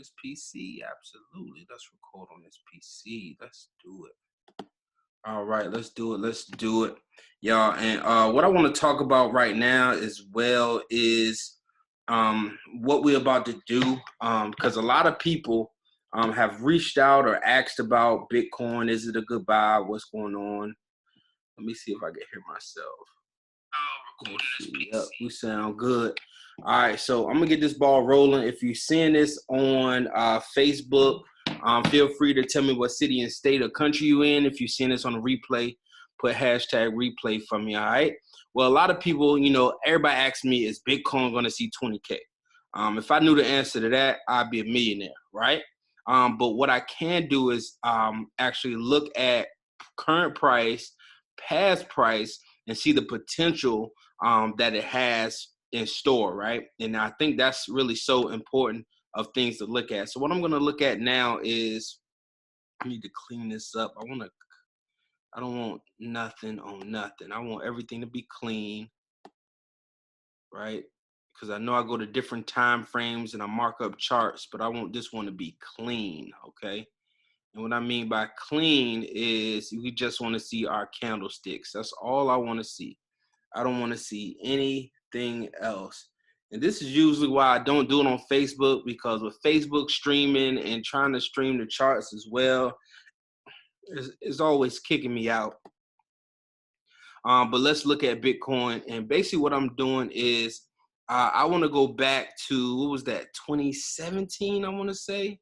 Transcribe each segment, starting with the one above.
this PC. Absolutely. Let's record on this PC. Let's do it. All right, let's do it. Let's do it. Y'all. And what I want to talk about right now as well is what we're about to do. Because a lot of people have reached out or asked about Bitcoin. Is it a good buy? What's going on? Let me see if I can hear myself. Yep, we sound good. All right, so I'm gonna get this ball rolling. If you're seeing this on Facebook, feel free to tell me what city and state or country you in. If you're seeing this on a replay, put hashtag replay for me. All right. Well, a lot of people, everybody asks me, is Bitcoin gonna see 20K? If I knew the answer to that, I'd be a millionaire, right? But what I can do is actually look at current price, past price, and see the potential that it has in store, right? And I think that's really so important of things to look at. So what I'm going to look at now is, I need to clean this up. I don't want nothing on nothing. I want everything to be clean, right? Because I know I go to different time frames and I mark up charts, but I want this one to be clean, okay? And what I mean by clean is we just want to see our candlesticks. That's all I want to see. I don't want to see anything else. And this is usually why I don't do it on Facebook, because with Facebook streaming and trying to stream the charts as well, it's always kicking me out. But let's look at Bitcoin. And basically what I'm doing is I want to go back to, what was that, 2017, I want to say?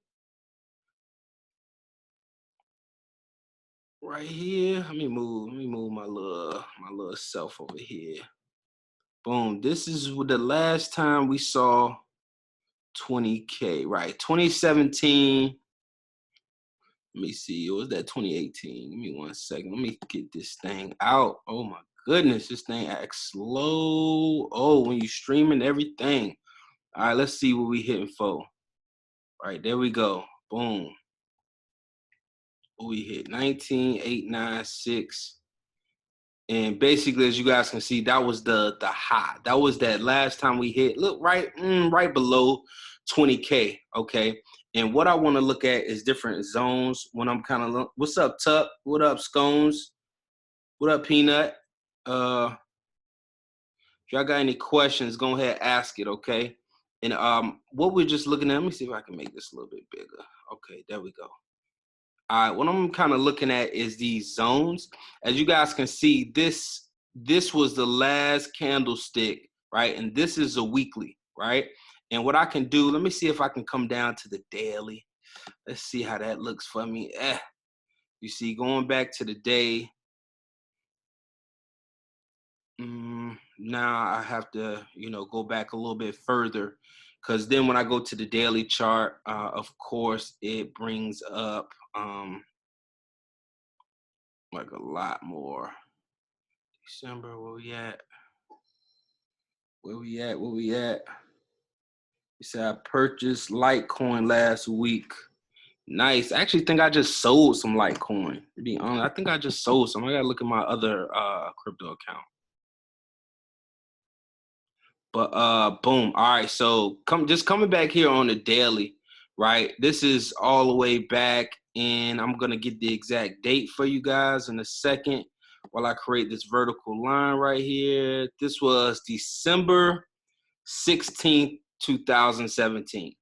Right here. Let me move my little self over here. Boom. This is the last time we saw 20K, right? 2017. Let me see. What was that? 2018. Give me 1 second. Let me get this thing out. Oh my goodness. This thing acts slow. Oh, when you streaming everything. All right, let's see what we hitting for. All right, there we go. Boom. We hit 19,896. And basically, as you guys can see, that was the high. That was that last time we hit. Look, right below 20K, okay? And what I want to look at is different zones when I'm kind of, what's up, Tuck? What up, Scones? What up, Peanut? If y'all got any questions, go ahead, ask it, okay? And what we're just looking at, let me see if I can make this a little bit bigger. Okay, there we go. All right, what I'm kind of looking at is these zones. As you guys can see, this was the last candlestick, right? And this is a weekly, right? And what I can do, let me see if I can come down to the daily. Let's see how that looks for me. You see, going back to the day. Now I have to, go back a little bit further, because then when I go to the daily chart, of course, it brings up like a lot more. December, where we at? You said I purchased Litecoin last week. Nice. I actually think I just sold some Litecoin. To be honest, I think I just sold some. I gotta look at my other crypto account. But boom. All right. So coming back here on the daily, right? This is all the way back, and I'm gonna get the exact date for you guys in a second while I create this vertical line right here. This was December 16th, 2017.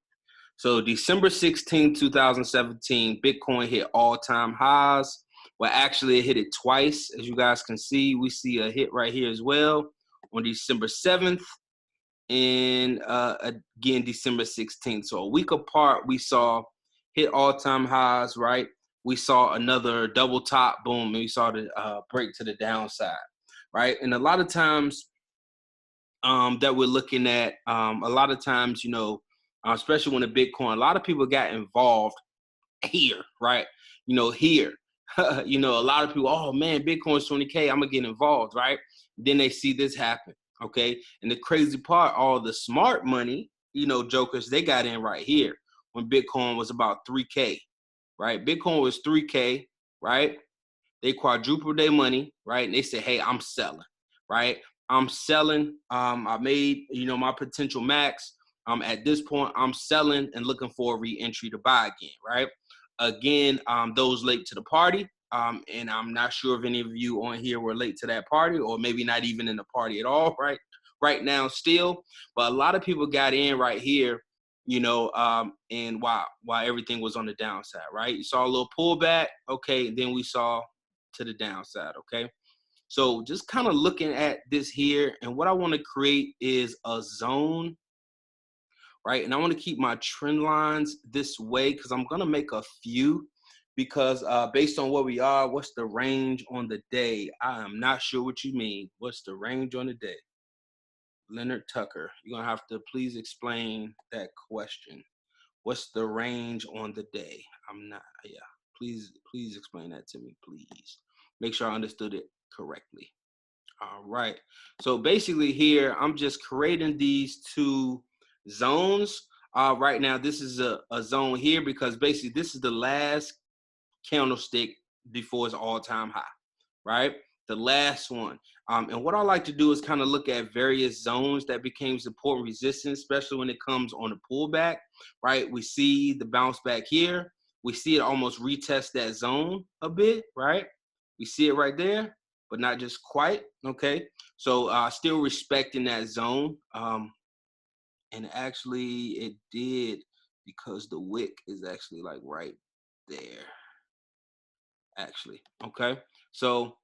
So December 16th, 2017, Bitcoin hit all-time highs. Well, actually, it hit it twice. As you guys can see, we see a hit right here as well on December 7th. And again, December 16th. So a week apart, we saw hit all-time highs, right? We saw another double top, boom, and we saw the break to the downside, right? And a lot of times that we're looking at, a lot of times, especially when the Bitcoin, a lot of people got involved here, right? Here. A lot of people, oh man, Bitcoin's 20K, I'm gonna get involved, right? Then they see this happen. Okay. And the crazy part, all the smart money, jokers, they got in right here when Bitcoin was about 3K, right? Bitcoin was 3K, right? They quadrupled their money, right? And they said, hey, I'm selling, right? I'm selling. I made, my potential max. At this point, I'm selling and looking for a re-entry to buy again, right? Again, those late to the party, and I'm not sure if any of you on here were late to that party, or maybe not even in the party at all, right? Right now, still, but a lot of people got in right here, and while everything was on the downside, right? You saw a little pullback, okay, and then we saw to the downside, okay. So just kind of looking at this here, and what I want to create is a zone, right? And I want to keep my trend lines this way because I'm going to make a few because based on where we are, what's the range on the day? I am not sure what you mean. What's the range on the day? Leonard Tucker, you're going to have to please explain that question. What's the range on the day? I'm not, yeah. Please explain that to me, please. Make sure I understood it correctly. All right. So basically here, I'm just creating these two zones. Right now, this is a zone here because basically this is the last candlestick before its all-time high, right? The last one. And what I like to do is kind of look at various zones that became support and resistance, especially when it comes on a pullback, right? We see the bounce back here. We see it almost retest that zone a bit, right? We see it right there, but not just quite, okay? So still respecting that zone. And actually it did because the wick is actually like right there, actually, okay? So,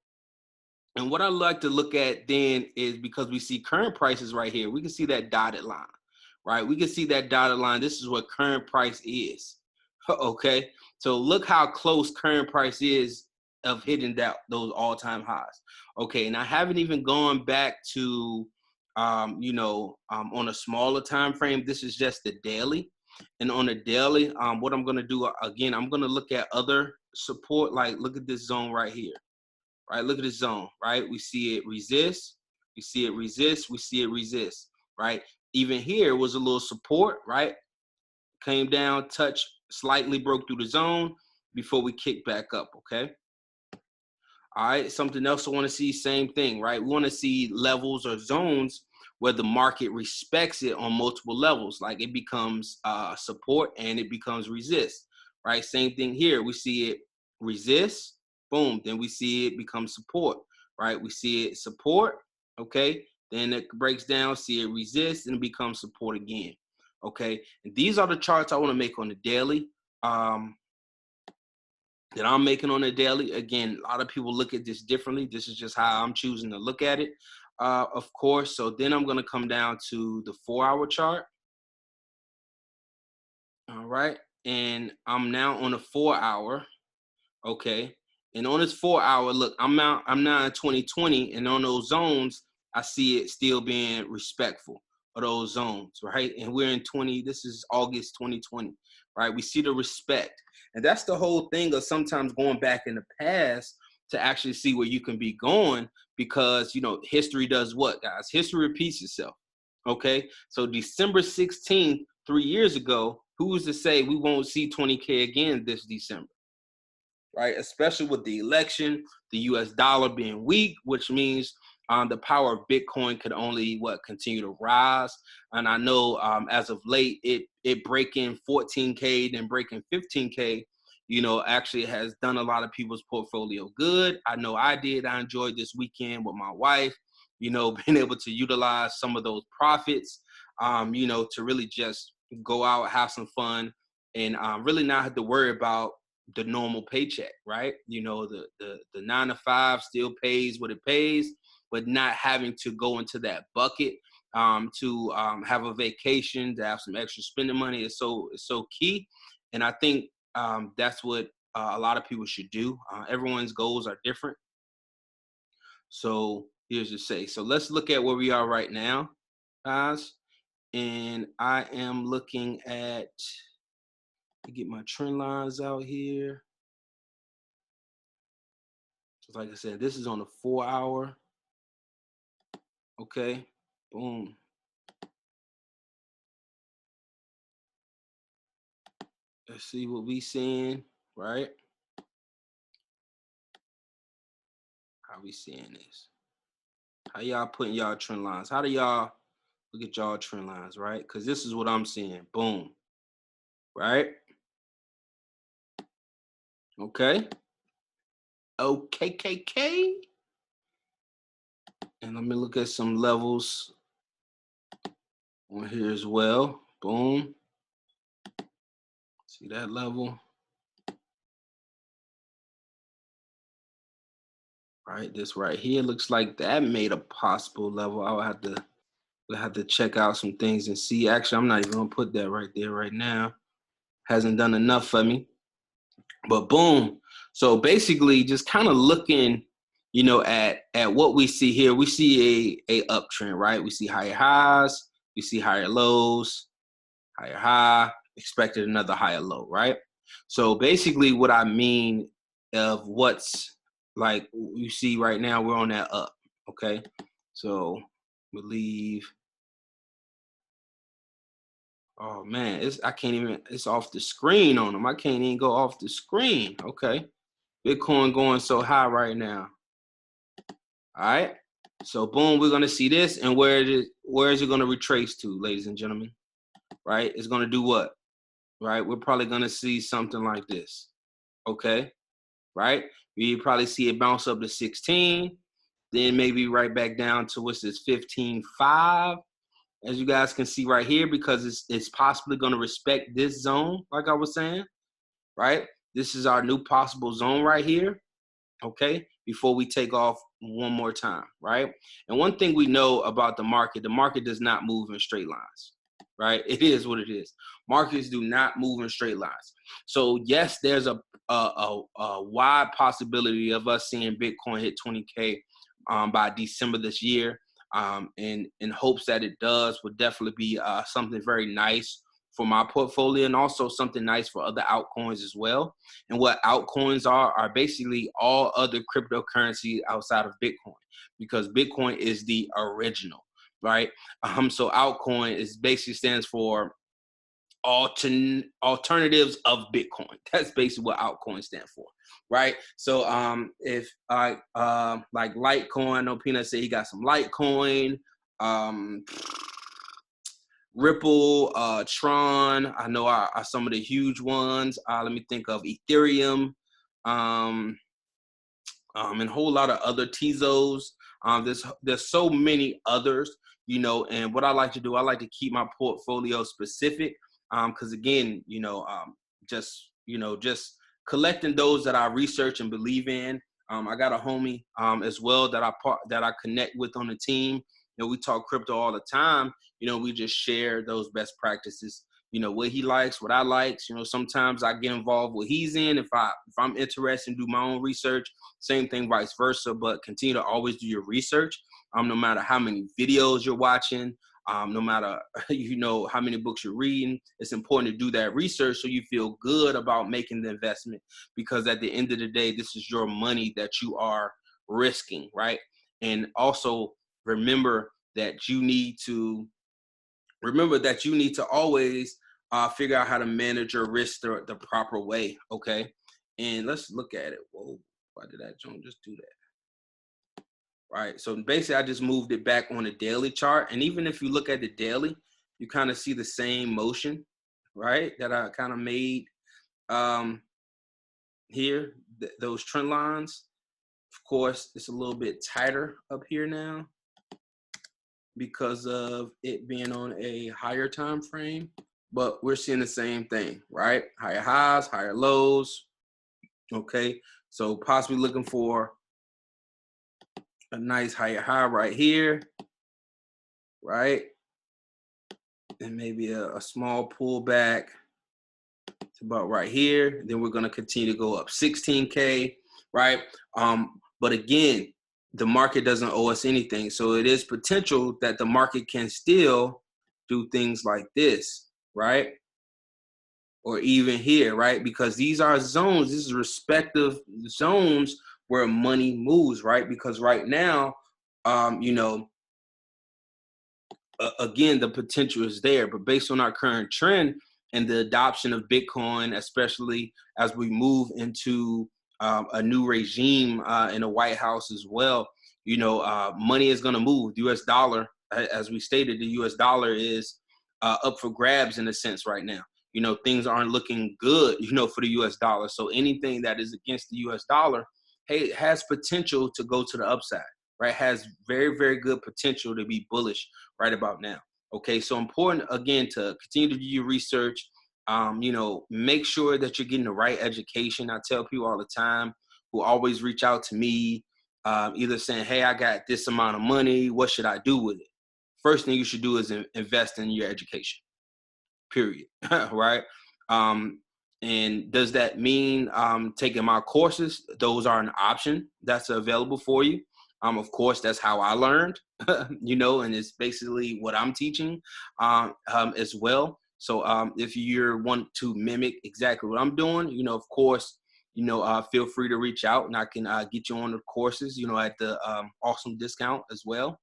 and what I like to look at then is because we see current prices right here, we can see that dotted line, right? We can see that dotted line. This is what current price is, okay? So look how close current price is of hitting those all-time highs. Okay, and I haven't even gone back to, on a smaller time frame. This is just the daily. And on the daily, what I'm going to do, again, I'm going to look at other support, like look at this zone right here. Right, look at this zone, right? We see it resist, we see it resist, we see it resist, right? Even here was a little support, right? Came down, touched, slightly broke through the zone before we kick back up, okay? All right, something else I want to see, same thing, right? We want to see levels or zones where the market respects it on multiple levels, like it becomes support and it becomes resist, right? Same thing here. We see it resist, boom, then we see it become support, right? We see it support, okay? Then it breaks down, see it resist, and it becomes support again, okay? And these are the charts I want to make on the daily. That I'm making on a daily. Again, a lot of people look at this differently. This is just how I'm choosing to look at it, of course. So then I'm going to come down to the 4-hour chart. All right. And I'm now on a 4-hour. Okay. And on this 4-hour, look, I'm now in 2020. And on those zones, I see it still being respectful of those zones, right? And we're in this is August 2020, right? We see the respect. And that's the whole thing of sometimes going back in the past to actually see where you can be going because, history does what, guys? History repeats itself, okay? So December 16th, 3 years ago, who's to say we won't see 20K again this December? Right? Especially with the election, the US dollar being weak, which means the power of Bitcoin could only continue to rise. And I know as of late, it breaking 14K, then breaking 15K, actually has done a lot of people's portfolio good. I know I did. I enjoyed this weekend with my wife, being able to utilize some of those profits, to really just go out, have some fun, and really not have to worry about the normal paycheck, right? The 9 to 5 still pays what it pays, but not having to go into that bucket to have a vacation, to have some extra spending money is so key. And I think that's what a lot of people should do. Everyone's goals are different. So here's to say. So let's look at where we are right now, guys. And I am looking at, get my trend lines out here. So like I said, this is on a 4-hour. Okay, boom. Let's see what we seeing, right? How we seeing this? How y'all putting y'all trend lines? How do y'all Look at y'all trend lines, right? Because this is what I'm seeing. Boom. Right? Okay. OKKK. And let me look at some levels on here as well. Boom. See that level? Right, this right here looks like that made a possible level. I'll have to check out some things and see. Actually, I'm not even gonna put that right there right now. Hasn't done enough for me. But boom. So basically just kind of looking, at what we see here. We see a uptrend, right? We see higher highs, we see higher lows, higher high, expected another higher low, right? So basically what I mean of what's like you see right now, we're on that up, okay? So believe, oh man, it's off the screen on them. I can't even go off the screen, okay? Bitcoin going so high right now. All right. So boom, we're gonna see this, and where is it gonna retrace to, ladies and gentlemen? Right? It's gonna do what? Right? We're probably gonna see something like this. Okay, right? We probably see it bounce up to 16, then maybe right back down to what's this 15.5, as you guys can see right here, because it's possibly gonna respect this zone, like I was saying, right? This is our new possible zone right here. Okay, before we take off one more time, right? And one thing we know about the market does not move in straight lines, right? It is what it is. Markets do not move in straight lines. So yes, there's a wide possibility of us seeing Bitcoin hit 20K by December this year. And in hopes that it does would definitely be something very nice for my portfolio, and also something nice for other altcoins as well. And what altcoins are basically all other cryptocurrency outside of Bitcoin, because Bitcoin is the original, right? So altcoin is basically stands for alternatives of Bitcoin. That's basically what altcoins stand for, right? So if I like Litecoin, I know Peanut said he got some Litecoin. Ripple, Tron, I know are some of the huge ones. Let me think of Ethereum, and a whole lot of other Tezos. There's so many others, and what I like to do, I like to keep my portfolio specific, because again, just collecting those that I research and believe in. I got a homie as well that I connect with on the team. We talk crypto all the time. We just share those best practices. What he likes, what I like. Sometimes I get involved what he's in if I'm interested and do my own research. Same thing, vice versa. But continue to always do your research. No matter how many videos you're watching, no matter how many books you're reading, it's important to do that research so you feel good about making the investment. Because at the end of the day, this is your money that you are risking, right? And also remember that you need to always figure out how to manage your risk the proper way, okay? And let's look at it. Whoa, why did that joint just do that? Right, so basically I just moved it back on the daily chart. And even if you look at the daily, you kind of see the same motion, right, that I kind of made here, those trend lines. Of course, it's a little bit tighter up here now because of it being on a higher time frame, but we're seeing the same thing, right? Higher highs, higher lows. Okay, so possibly looking for a nice higher high right here, right? And maybe a small pullback to about right here. Then we're going to continue to go up 16K, right? But again, the market doesn't owe us anything. So it is potential that the market can still do things like this, right? Or even here, right? Because these are zones, these are respective zones where money moves, right? Because right now, again, the potential is there, but based on our current trend and the adoption of Bitcoin, especially as we move into a new regime in the White House as well, money is going to move. The US dollar as we stated, the US dollar is up for grabs in a sense right now. Things aren't looking good, for the US dollar. So anything that is against the US dollar, hey, has potential to go to the upside, right? Has very, very good potential to be bullish right about now. Okay, so important again to continue to do your research. Make sure that you're getting the right education. I tell people all the time who always reach out to me, either saying, hey, I got this amount of money, what should I do with it? First thing you should do is invest in your education, period. Right? And does that mean taking my courses? Those are an option that's available for you. Of course, that's how I learned, and it's basically what I'm teaching as well. So if you want to mimic exactly what I'm doing, of course, feel free to reach out and I can get you on the courses, at the awesome discount as well.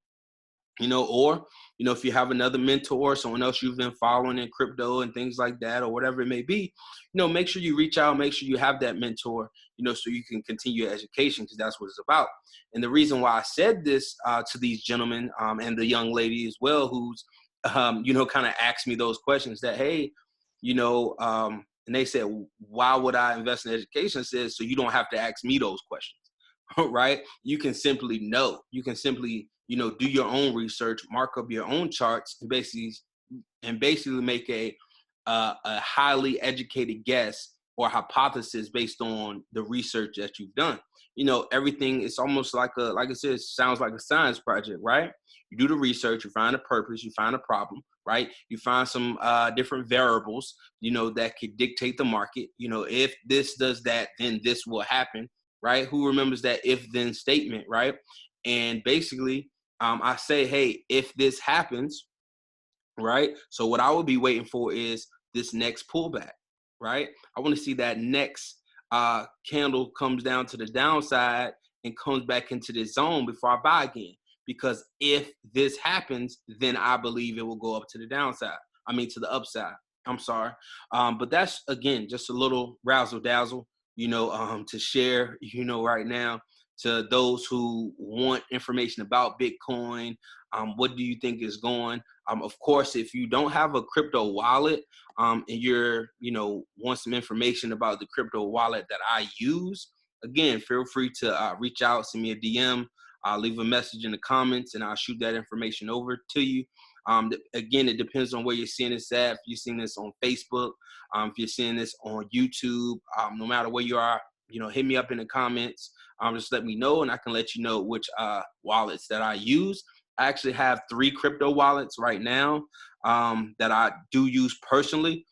Or, if you have another mentor, someone else you've been following in crypto and things like that, or whatever it may be, make sure you reach out, make sure you have that mentor, so you can continue your education, because that's what it's about. And the reason why I said this to these gentlemen and the young lady as well, who's, kind of asked me those questions that, hey, and they said, why would I invest in education? I said, so you don't have to ask me those questions. Right? You can simply know. You can simply, do your own research, mark up your own charts, and basically make a highly educated guess or hypothesis based on the research that you've done. Everything is almost like I said, sounds like a science project, right? You do the research, you find a purpose, you find a problem, right? You find some different variables, that could dictate the market. If this does that, then this will happen, right? Who remembers that if then statement, right? And basically, I say, hey, if this happens, right? So what I would be waiting for is this next pullback, right? I want to see that next candle comes down to the downside and comes back into this zone before I buy again. Because if this happens, then I believe it will go up to the downside. To the upside. I'm sorry. But that's, again, just a little razzle dazzle, to share, right now to those who want information about Bitcoin. What do you think is going? Of course, if you don't have a crypto wallet and you're, want some information about the crypto wallet that I use, again, feel free to reach out, send me a DM, leave a message in the comments, and I'll shoot that information over to you. Again, it depends on where you're seeing this at. If you're seeing this on Facebook, if you're seeing this on YouTube, no matter where you are, hit me up in the comments. Just let me know, and I can let you know which wallets that I use. I actually have 3 crypto wallets right now that I do use personally.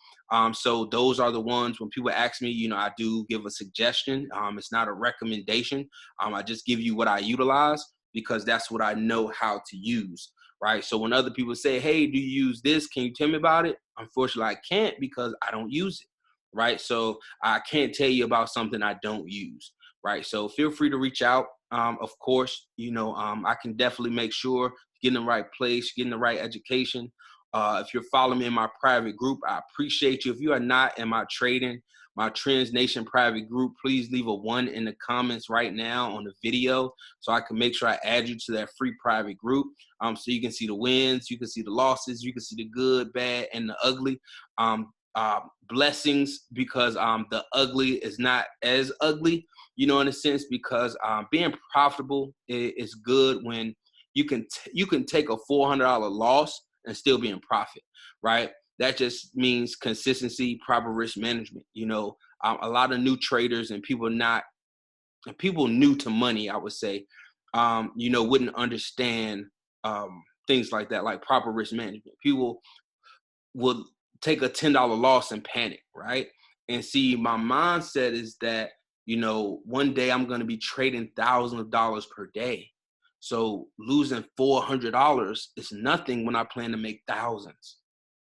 So those are the ones when people ask me, I do give a suggestion. It's not a recommendation. I just give you what I utilize because that's what I know how to use, right? So when other people say, hey, do you use this? Can you tell me about it? Unfortunately, I can't because I don't use it, right? So I can't tell you about something I don't use, right? So feel free to reach out. Of course, I can definitely make sure you get in the right place, get in the right education. If you're following me in my private group, I appreciate you. If you are not in my Trends Nation private group, please leave a 1 in the comments right now on the video so I can make sure I add you to that free private group. So you can see the wins, you can see the losses, you can see the good, bad, and the ugly. Blessings, because the ugly is not as ugly, in a sense, because being profitable is good when you can take a $400 loss and still be in profit, right? That just means consistency, proper risk management. A lot of new traders and people new to money, I would say, wouldn't understand things like that, like proper risk management. People will take a $10 loss and panic, right? And see, my mindset is that, one day I'm going to be trading thousands of dollars per day. So losing $400 is nothing when I plan to make thousands.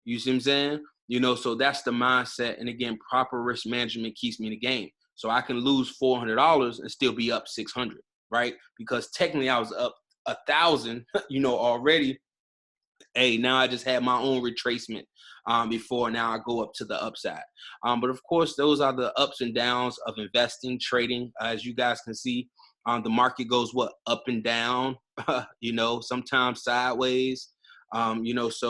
You see what I'm saying? So that's the mindset. And again, proper risk management keeps me in the game. So I can lose $400 and still be up 600, right? Because technically I was up 1,000, already. Hey, now I just had my own retracement before now I go up to the upside. But of course, those are the ups and downs of investing, trading, as you guys can see. The market goes what, up and down, sometimes sideways. That's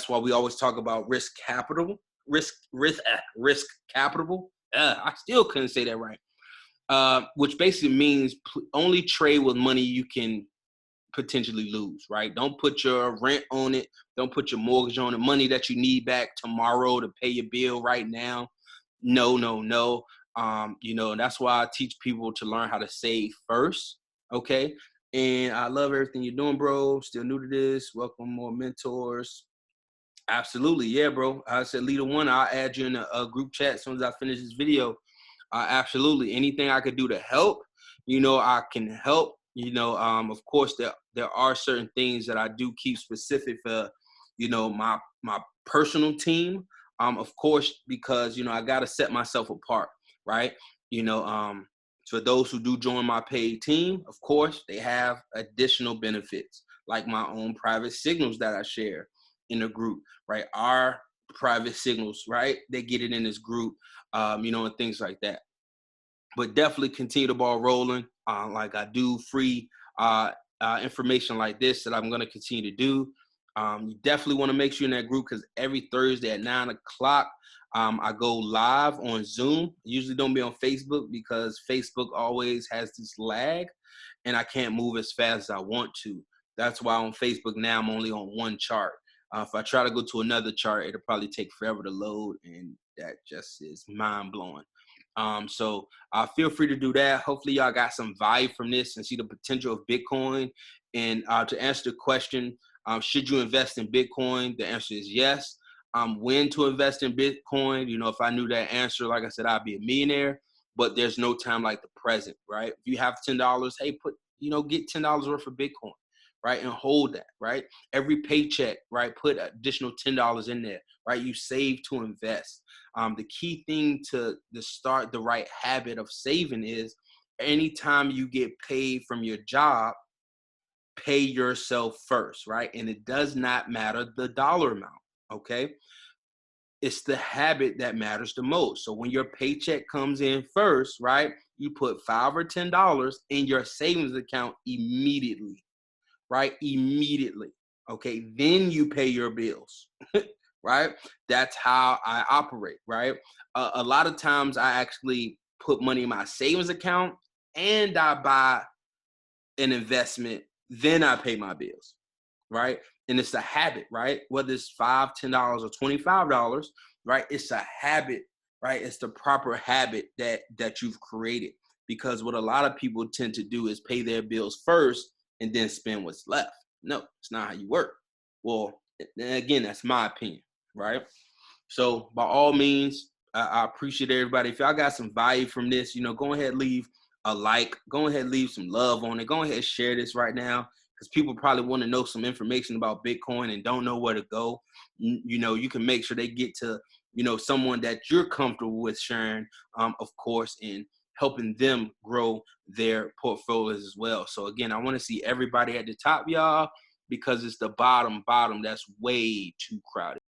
why we always talk about risk capital. I still couldn't say that right. Which basically means only trade with money you can potentially lose, right? Don't put your rent on it. Don't put your mortgage on it. Money that you need back tomorrow to pay your bill right now. No, no, no. That's why I teach people to learn how to save first. Okay. And I love everything you're doing, bro. Still new to this. Welcome more mentors. Absolutely. Yeah, bro. I said, leader one, I'll add you in a group chat as soon as I finish this video. Absolutely. Anything I could do to help, I can help. Of course, there are certain things that I do keep specific for, my personal team. Of course, because, I got to set myself apart, right? For those who do join my paid team, of course, they have additional benefits, like my own private signals that I share in the group, right? Our private signals, right? They get it in this group, and things like that. But definitely continue the ball rolling. Like I do free information like this that I'm going to continue to do. You definitely want to make sure you're in that group, because every Thursday at 9 o'clock, I go live on Zoom. I usually don't be on Facebook because Facebook always has this lag and I can't move as fast as I want to. That's why on Facebook now I'm only on one chart. If I try to go to another chart, it'll probably take forever to load, and that just is mind-blowing. So feel free to do that. Hopefully y'all got some value from this and see the potential of Bitcoin. And to answer the question, should you invest in Bitcoin? The answer is yes. When to invest in Bitcoin? If I knew that answer, like I said, I'd be a millionaire. But there's no time like the present, right? If you have $10, hey, get $10 worth of Bitcoin, right? And hold that, right? Every paycheck, right? Put additional $10 in there, right? You save to invest. The key thing to start the right habit of saving is anytime you get paid from your job, pay yourself first, right? And it does not matter the dollar amount, okay? It's the habit that matters the most. So when your paycheck comes in first, right, you put $5 or $10 in your savings account immediately, right? Immediately, okay? Then you pay your bills, right? That's how I operate, right? A lot of times I actually put money in my savings account and I buy an investment, then I pay my bills, right? And it's a habit, right? Whether it's $5, $10, or $25, right? It's a habit, right? It's the proper habit that you've created. Because what a lot of people tend to do is pay their bills first and then spend what's left. No, it's not how you work. Well, again, that's my opinion, right? So by all means, I appreciate everybody. If y'all got some value from this, go ahead, leave a like, go ahead, leave some love on it. Go ahead and share this right now, because people probably want to know some information about Bitcoin and don't know where to go. You can make sure they get to, someone that you're comfortable with sharing, of course, and helping them grow their portfolios as well. So again, I want to see everybody at the top, y'all, because it's the bottom that's way too crowded.